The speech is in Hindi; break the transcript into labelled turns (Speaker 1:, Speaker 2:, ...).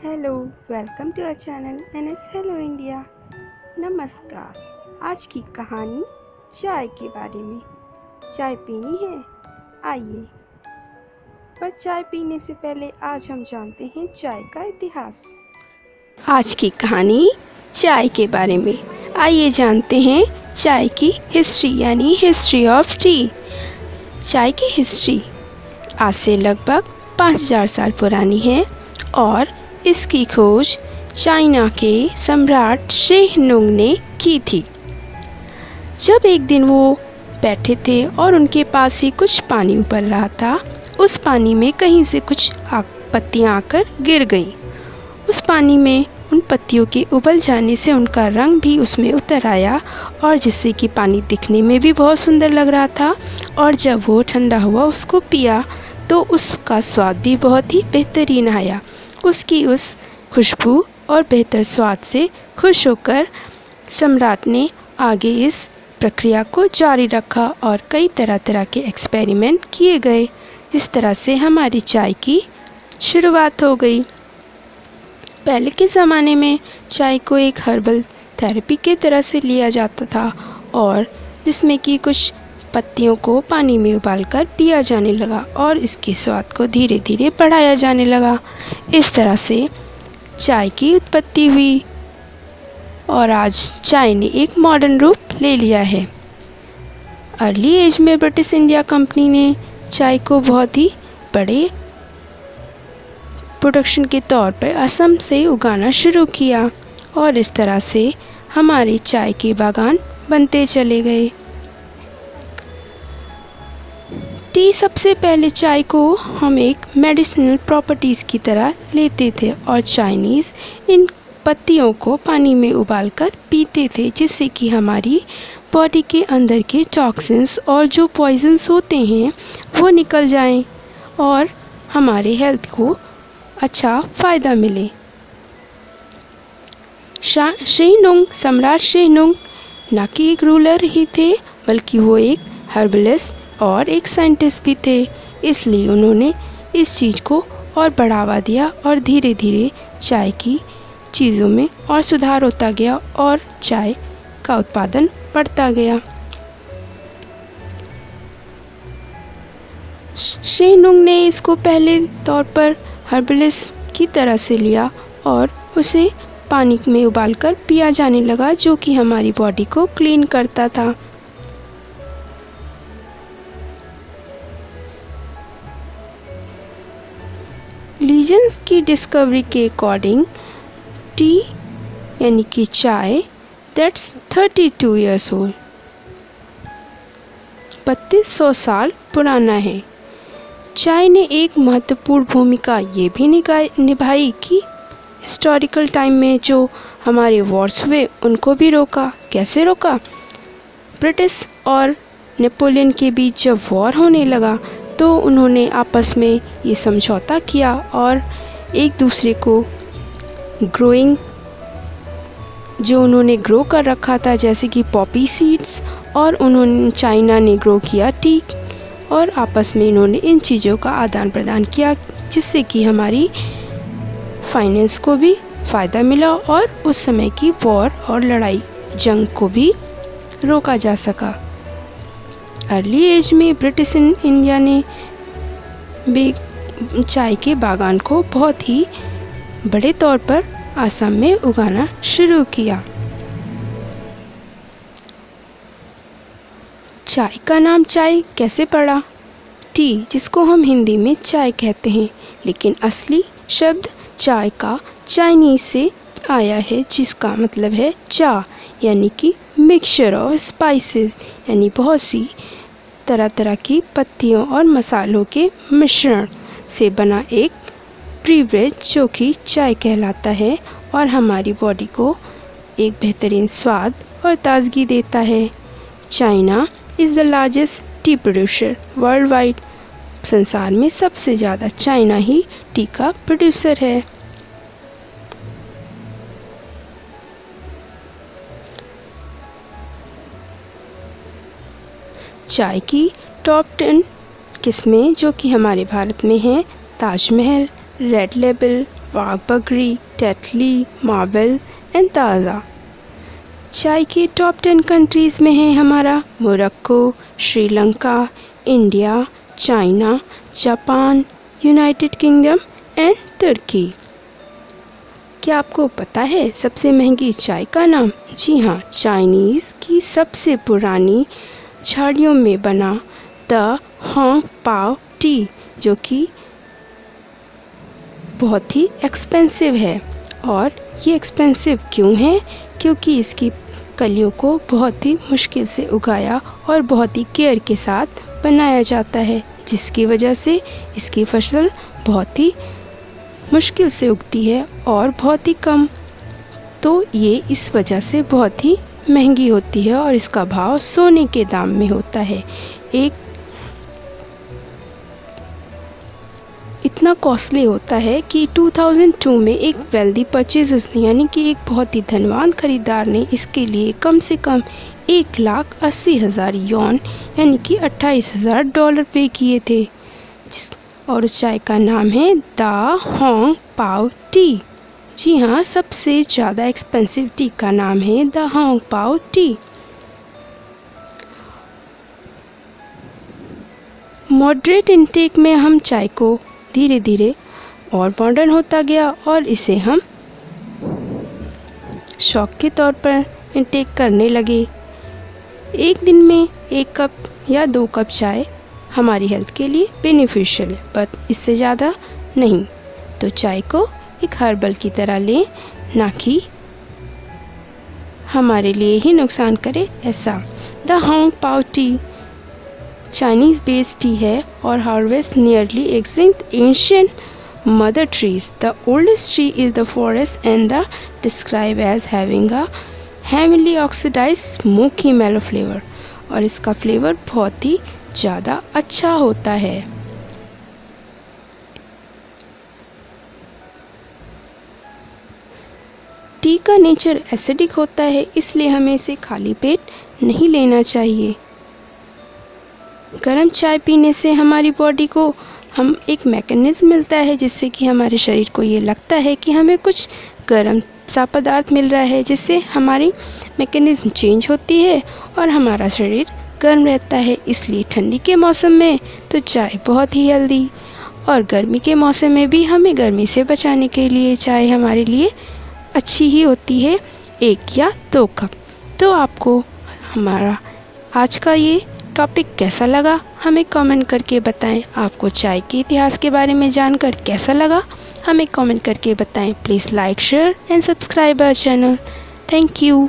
Speaker 1: Hello, welcome to our channel NS hello India. नमस्कार। आज की कहानी चाय के बारे में। चाय पीनी है? आइए। पर चाय पीने से पहले आज हम जानते हैं चाय का इतिहास। आज की कहानी चाय के बारे में। आइए जानते हैं चाय की हिस्ट्री यानी हिस्ट्री ऑफ टी। चाय की हिस्ट्री आज से लगभग 5000 साल पुरानी है और इसकी खोज चाइना के सम्राट शेहनुंग ने की थी। जब एक दिन वो बैठे थे और उनके पास ही कुछ पानी उबल रहा था, उस पानी में कहीं से कुछ पत्तियां आकर गिर गईं। उस पानी में उन पत्तियों के उबल जाने से उनका रंग भी उसमें उतर आया और जिससे कि पानी दिखने में भी बहुत सुंदर लग रहा था। और जब वो ठंडा हुआ उसको पिया तो उसका स्वाद भी बहुत ही बेहतरीन आया। उसकी उस खुशबू और बेहतर स्वाद से खुश होकर सम्राट ने आगे इस प्रक्रिया को जारी रखा और कई तरह तरह के एक्सपेरिमेंट किए गए। इस तरह से हमारी चाय की शुरुआत हो गई। पहले के ज़माने में चाय को एक हर्बल थेरेपी के तरह से लिया जाता था और जिसमें कि कुछ पत्तियों को पानी में उबालकर पिया जाने लगा और इसके स्वाद को धीरे धीरे बढ़ाया जाने लगा। इस तरह से चाय की उत्पत्ति हुई और आज चाय ने एक मॉडर्न रूप ले लिया है। अर्ली एज में ब्रिटिश इंडिया कंपनी ने चाय को बहुत ही बड़े प्रोडक्शन के तौर पर असम से उगाना शुरू किया और इस तरह से हमारे चाय के बागान बनते चले गए। टी सबसे पहले चाय को हम एक मेडिसिनल प्रॉपर्टीज़ की तरह लेते थे और चाइनीज़ इन पत्तियों को पानी में उबालकर पीते थे जिससे कि हमारी बॉडी के अंदर के टॉक्सिन्स और जो पॉइजन्स होते हैं वो निकल जाएं और हमारे हेल्थ को अच्छा फ़ायदा मिले। शेहनुंग, सम्राट शेहनुंग ना कि एक रूलर ही थे बल्कि वो एक हर्बलिस्ट और एक साइंटिस्ट भी थे। इसलिए उन्होंने इस चीज़ को और बढ़ावा दिया और धीरे धीरे चाय की चीज़ों में और सुधार होता गया और चाय का उत्पादन बढ़ता गया। शेहनुंग ने इसको पहले तौर पर हर्बलिस्ट की तरह से लिया और उसे पानी में उबालकर पिया जाने लगा जो कि हमारी बॉडी को क्लीन करता था। लीजेंस की डिस्कवरी के अकॉर्डिंग टी यानी कि चाय दैट्स 32 ईयर्स ओल्ड 3200 साल पुराना है। चाय ने एक महत्वपूर्ण भूमिका ये भी निभाई कि हिस्टोरिकल टाइम में जो हमारे वॉर्स हुए उनको भी रोका। कैसे रोका? ब्रिटिश और नेपोलियन के बीच जब वॉर होने लगा तो उन्होंने आपस में ये समझौता किया और एक दूसरे को ग्रोइंग जो उन्होंने ग्रो कर रखा था जैसे कि पॉपी सीड्स और उन्होंने चाइना ने ग्रो किया टी और आपस में इन्होंने इन चीज़ों का आदान प्रदान किया जिससे कि हमारी फाइनेंस को भी फ़ायदा मिला और उस समय की वॉर और लड़ाई जंग को भी रोका जा सका। अर्ली एज में ब्रिटिश इंडिया ने भी चाय के बागान को बहुत ही बड़े तौर पर असम में उगाना शुरू किया। चाय का नाम चाय कैसे पड़ा? टी जिसको हम हिंदी में चाय कहते हैं लेकिन असली शब्द चाय का चाइनीज से आया है जिसका मतलब है चा यानी कि मिक्सचर ऑफ स्पाइसेस यानी बहुत सी तरह तरह की पत्तियों और मसालों के मिश्रण से बना एक प्रीवरेज जो कि चाय कहलाता है और हमारी बॉडी को एक बेहतरीन स्वाद और ताजगी देता है। China is the largest T producer world wide. संसार में सबसे ज़्यादा चाइना ही टी का प्रोड्यूसर है। चाय की टॉप 10 किस्में जो कि हमारे भारत में हैं ताजमहल, रेड लेबल, वाघ बकरी, टेटली, मार्बल एंड ताज़ा। चाय के टॉप 10 कंट्रीज़ में है हमारा Morocco, Sri Lanka, India, China, Japan, United Kingdom and Turkey. क्या आपको पता है सबसे महंगी चाय का नाम? जी हाँ, चाइनीज़ की सबसे पुरानी झाड़ियों में बना द होंग पाओ टी, जो कि बहुत ही एक्सपेंसिव है। और ये एक्सपेंसिव क्यों है? क्योंकि इसकी कलियों को बहुत ही मुश्किल से उगाया और बहुत ही केयर के साथ बनाया जाता है, जिसकी वजह से इसकी फसल बहुत ही मुश्किल से उगती है और बहुत ही कम। तो ये इस वजह से बहुत ही महंगी होती है और इसका भाव सोने के दाम में होता है। इतना कॉस्टली होता है कि 2002 में एक वेल्दी परचेजर्स ने, यानी कि एक बहुत ही धनवान खरीदार ने इसके लिए कम से कम 1,80,000 यौन यानी कि $28,000 पे किए थे। और उस चाय का नाम है द होंग पाओ टी। जी हाँ, सबसे ज़्यादा एक्सपेंसिव टी का नाम है the Hong Pao T. Moderate intake में हम चाय को धीरे धीरे और मॉडर्न होता गया और इसे हम शौक के तौर पर इनटेक करने लगे। एक दिन में 1 कप या 2 कप चाय हमारी हेल्थ के लिए बेनिफिशियल है, पर इससे ज़्यादा नहीं। तो चाय को एक हर्बल की तरह लें, ना कि हमारे लिए ही नुकसान करे ऐसा। The Hong Pao tea Chinese based tea है और harvest nearly extinct ancient mother trees. The oldest tree is the forest and the describe as having a heavily oxidised smoky mellow flavour. और इसका फ्लेवर बहुत ही ज़्यादा अच्छा होता है। टी का नेचर एसिडिक होता है, इसलिए हमें इसे खाली पेट नहीं लेना चाहिए। गर्म चाय पीने से हमारी बॉडी को एक मैकेनिज्म मिलता है, जिससे कि हमारे शरीर को ये लगता है कि हमें कुछ गर्म सा पदार्थ मिल रहा है, जिससे हमारी मैकेनिज्म चेंज होती है और हमारा शरीर गर्म रहता है। इसलिए ठंडी के मौसम में तो चाय बहुत ही हेल्दी, और गर्मी के मौसम में भी हमें गर्मी से बचाने के लिए चाय हमारे लिए अच्छी ही होती है, 1 या 2 कप। तो आपको हमारा आज का ये टॉपिक कैसा लगा हमें कमेंट करके बताएं। आपको चाय के इतिहास के बारे में जानकर कैसा लगा हमें कमेंट करके बताएं। Please like, share and subscribe our channel. Thank you.